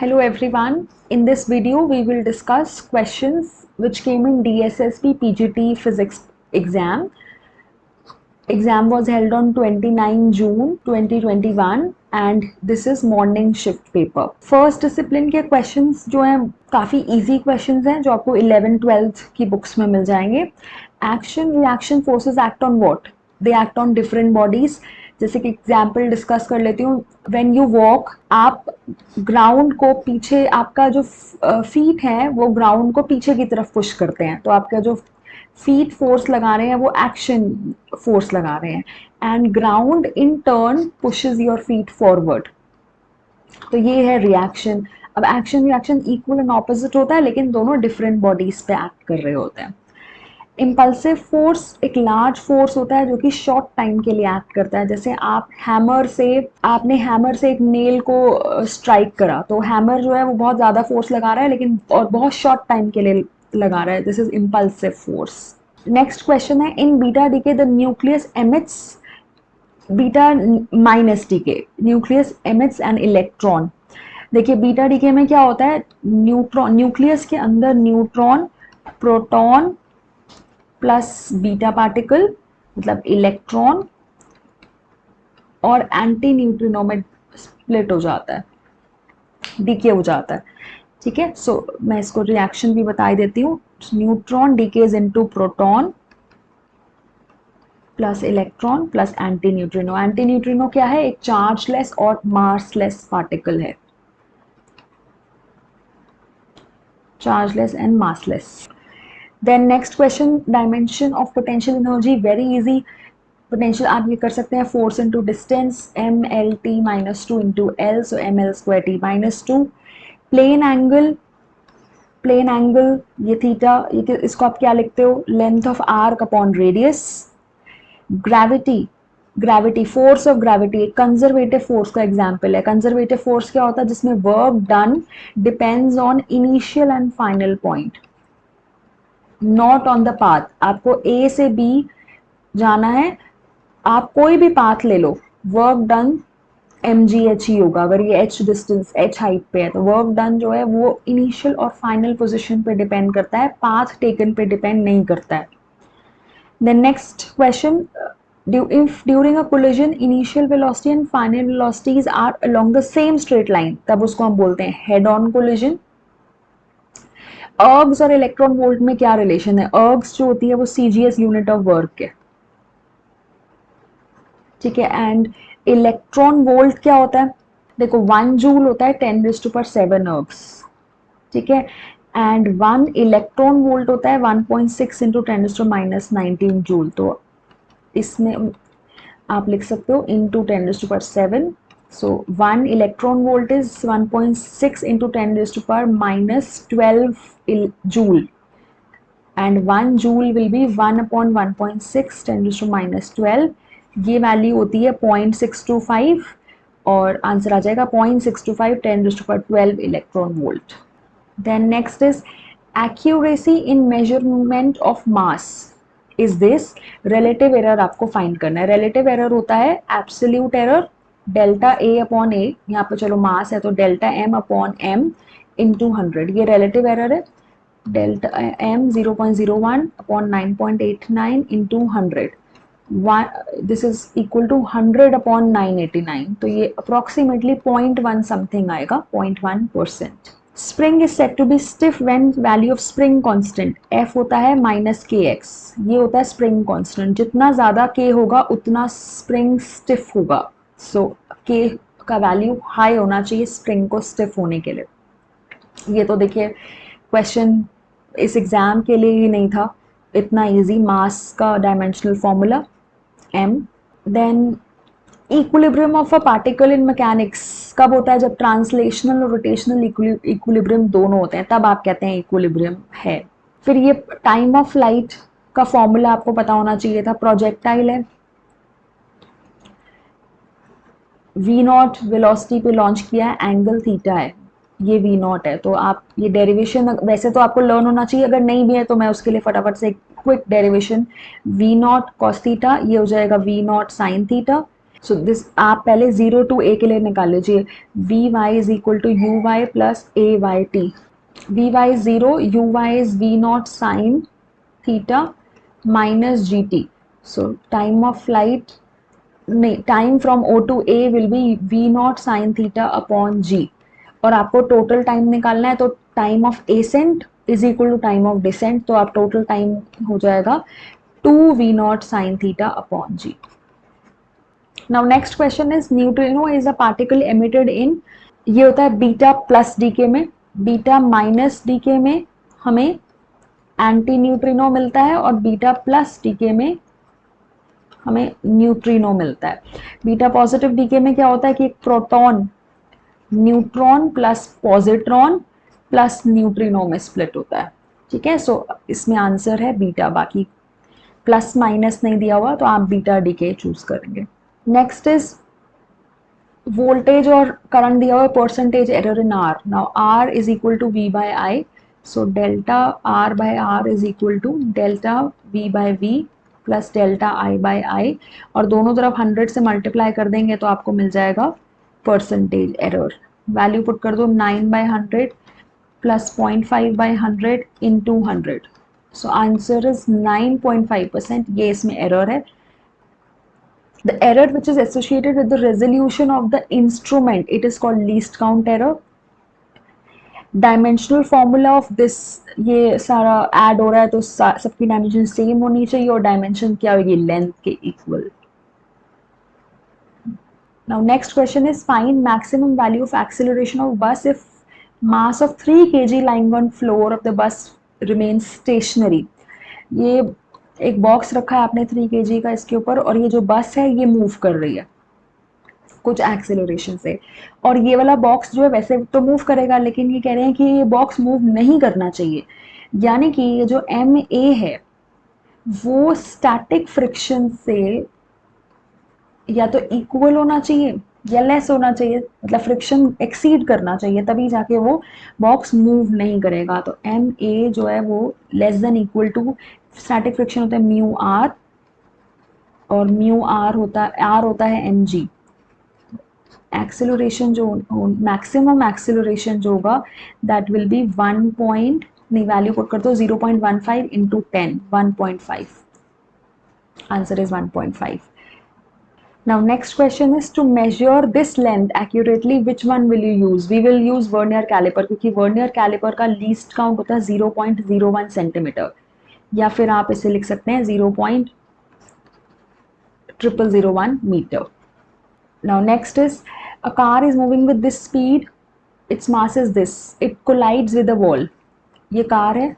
Hello everyone. In this video, we will discuss questions which came in DSSP PGT Physics exam. Exam was held on 29 June 2021 and this is morning shift paper. First discipline के questions जो हैं काफ़ी easy questions हैं जो आपको 11-12 की books में मिल जाएंगे. Action reaction forces act on what? They act on different bodies. जैसे कि एग्जाम्पल डिस्कस कर लेती हूँ. व्हेन यू वॉक, आप ग्राउंड को पीछे, आपका जो फीट है वो ग्राउंड को पीछे की तरफ पुश करते हैं, तो आपका जो फीट फोर्स लगा रहे हैं वो एक्शन फोर्स लगा रहे हैं, and ground in turn pushes your feet forward. तो ये है रिएक्शन. अब action reaction equal and opposite होता है, लेकिन दोनों डिफरेंट बॉडीज पे एक्ट कर रहे होते हैं. इम्पल्सिव फोर्स एक लार्ज फोर्स होता है जो कि शॉर्ट टाइम के लिए एक्ट करता है. जैसे आपने हैमर से एक नेल को स्ट्राइक करा, तो हैमर जो है वो बहुत ज़्यादा फोर्स लगा रहा है लेकिन और बहुत शॉर्ट टाइम के लिए लगा रहा है. This is impulsive force. Next question है, in beta decay the nucleus emits beta minus decay, nucleus emits an electron. देखिए बीटा डीके में क्या होता है, न्यूक्लियस के अंदर neutron, proton plus beta particle मतलब इलेक्ट्रॉन और एंटी न्यूट्रिनो में स्प्लिट हो जाता है, डीके हो जाता है. ठीक है, सो मैं इसको रिएक्शन भी बता देती हूँ. Neutron decays into proton plus electron plus antineutrino. Antineutrino क्या है, एक चार्जलेस और मासलेस पार्टिकल है. Chargeless and massless. Then next question, dimension of potential energy, very easy. Potential आप ये कर सकते हैं force into distance, M L T minus two into L, so M L square T minus two. Plane angle ये theta, ये इसको आप क्या लिखते हो, length of arc upon radius. Gravity force of gravity एक कंजर्वेटिव फोर्स का example है. कंजर्वेटिव फोर्स क्या होता है, जिसमें work done depends on initial and final point, not on the path. आपको ए से बी जाना है, आप कोई भी पाथ ले लो, work done M G H ही होगा. अगर ये एच डिस्टेंस, एच हाइट पे है, तो वर्क डन जो है वो इनिशियल और फाइनल पोजीशन पे डिपेंड करता है, पाथ टेकन पे डिपेंड नहीं करता है. Then next question, if during a collision initial velocity and final velocities are along the same straight line, तब उसको हम बोलते हैं हेड ऑन कोलिजन. अर्ग्स और इलेक्ट्रॉन वोल्ट में क्या रिलेशन है, अर्ग्स जो होती है वो सीजीएस यूनिट ऑफ वर्क है. ठीक है, एंड इलेक्ट्रॉन वोल्ट क्या होता है, देखो 1 जूल होता है 10⁻⁷ अर्ग्स. ठीक है, एंड 1 इलेक्ट्रॉन वोल्ट होता है 1.6 इंटू 10⁻⁹ जूल. तो इसमें आप लिख सकते हो into 10⁻⁷. So 1 electron volt is 1.6 into 10⁻⁻12 joule, and 1 joule will be 1 upon 1.6 10⁻⁻12. ये वैल्यू होती है 0.625 और आंसर आ जाएगा 0.625 10⁻12 electron volt. Then next is accuracy in measurement of mass is this. Relative error आपको फाइंड करना है. रिलेटिव एरर होता है absolute error delta A upon A, यहाँ पे चलो मास है तो delta M upon M into 100. ये रिलेटिव एरर है. Delta M 0.01 upon 9.89 into 100. This is equal to 100 upon 989. तो ये अप्रोक्सीमेटली 0.1 समथिंग आएगा, 0.1%. Spring is set to be stiff when value of spring constant F होता है minus के x. ये होता है स्प्रिंग कांस्टेंट. जितना ज़्यादा के होगा उतना स्प्रिंग स्टिफ होगा. सो के का वैल्यू हाई होना चाहिए स्प्रिंग को स्टिफ होने के लिए. ये तो देखिए क्वेश्चन इस एग्जाम के लिए ही नहीं था इतना इजी. मास का dimensional formula m. Then equilibrium of a particle in mechanics कब होता है, जब ट्रांसलेशनल और रोटेशनल इक्विलिब्रियम दोनों होते हैं, तब आप कहते हैं इक्विलिब्रियम है. फिर ये टाइम ऑफ लाइट का फॉर्मूला आपको पता होना चाहिए था. प्रोजेक्टाइल है, वी नॉट वेलोसिटी पे लॉन्च किया है, एंगल थीटा है, ये वी नॉट है. तो आप ये डेरिवेशन वैसे तो आपको लर्न होना चाहिए, अगर नहीं भी है तो मैं उसके लिए फटाफट से quick derivation. V naught cos theta, ये हो जाएगा V naught sine theta. So this आप पहले 0 to a के लिए निकाल लीजिए, V Y is equal to U Y plus A Y T. V Y is 0, U Y is V naught sine theta minus G T. So time of flight, नहीं, time from O to A will be V naught sine theta upon जी. और आपको total time निकालना है, तो time of ascent is equal to time of descent. तो आप total time हो जाएगा 2 v naught sin theta upon g. Now next question is neutrino is a particle emitted in, ये होता है बीटा प्लस डीके में, बीटा माइनस डीके में हमें एंटी न्यूट्रिनो मिलता है और बीटा प्लस डीके में हमें न्यूट्रिनो मिलता है. बीटा पॉजिटिव डीके में क्या होता है कि एक proton neutron plus positron plus neutrino में स्प्लिट होता है. ठीक है, सो इसमें आंसर है बीटा. बाकी प्लस माइनस नहीं दिया हुआ तो आप बीटा डीके चूज करेंगे. नेक्स्ट इज वोल्टेज और करंट दिया हुआ है, percentage error in R. Now R is equal to V by I, so delta R by R is equal to delta V by V plus delta I by I. और दोनों तरफ 100 से multiply कर देंगे तो आपको मिल जाएगा परसेंटेज एरर. वैल्यू पुट कर दो, 9 by 100 plus 0.5 by 100 into 100. So answer is 9.5%. ये इसमें एरर है. The error which is associated with the resolution of the instrument, it is called least count error. Dimensional formula of this, ये सारा add हो रहा है तो सबकी डायमेंशन सेम होनी चाहिए और डायमेंशन क्या होगी, लेंथ के equal. Now next question is find maximum value of acceleration of bus if mass of 3 kg lying on floor of the bus remains stationary. ये एक बॉक्स रखा है आपने 3 kg का इसके ऊपर और ये जो बस है ये मूव कर रही है कुछ एक्सेलरेशन से. और ये वाला बॉक्स जो है वैसे तो मूव करेगा, लेकिन ये कह रहे हैं कि ये बॉक्स मूव नहीं करना चाहिए. यानी कि ये जो एम ए है वो स्टैटिक फ्रिक्शन से या तो इक्वल होना चाहिए या लेस होना चाहिए, मतलब फ्रिक्शन एक्सीड करना चाहिए, तभी जाके वो बॉक्स मूव नहीं करेगा. तो एम ए जो है वो less than equal to static friction होता है म्यू आर और म्यू आर होता है एम जी. एक्सेलरेशन जो मैक्सिमम एक्सेलरेशन जो होगा दैट विल बी 1. नहीं, वैल्यू पुट कर दो 0.15 into 10, 1.5. Answer is 1.5. Now next question is to measure this length accurately, which one will you use? We will use vernier caliper, क्योंकि vernier caliper का least count होता है 0.01 centimetre, या फिर आप इसे लिख सकते हैं 0.0001 metre. Now next is a car is moving with this speed, its mass is this, it collides with a wall. ये कार है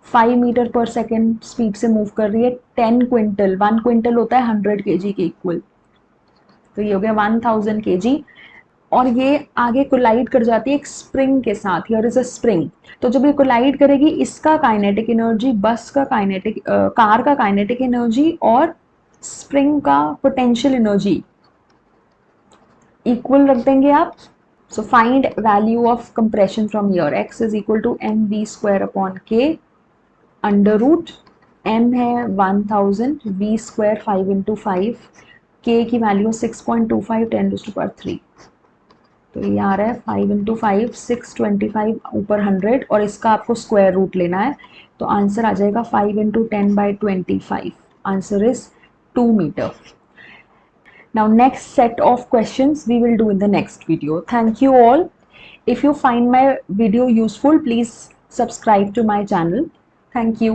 5 मीटर पर सेकेंड स्पीड से मूव कर रही है, 10 क्विंटल, 1 क्विंटल होता है 100 kg के इक्वल, तो ये हो गया 1000 kg. और ये आगे कोलाइड कर जाती है एक स्प्रिंग के साथ. Here is a spring. तो जब ये कोलाइड करेगी इसका काइनेटिक एनर्जी, बस का काइनेटिक, कार का काइनेटिक एनर्जी और स्प्रिंग का पोटेंशियल एनर्जी इक्वल रख देंगे आप. So find value of compression from here. X is equal to M V square upon K under root, M है 1000, वी स्क्वायर 5 इंटू 5, के की वैल्यू 6.25 10⁻³ तो ये आ रहा है 5 इंटू 5 625 ऊपर 100 और इसका आपको स्क्वायर रूट लेना है, तो आंसर आ जाएगा 5 into 10/25. Answer is 2 metre. Now next set of questions we will do in the next video. Thank you all. If you find my video useful, please subscribe to my channel. Thank you.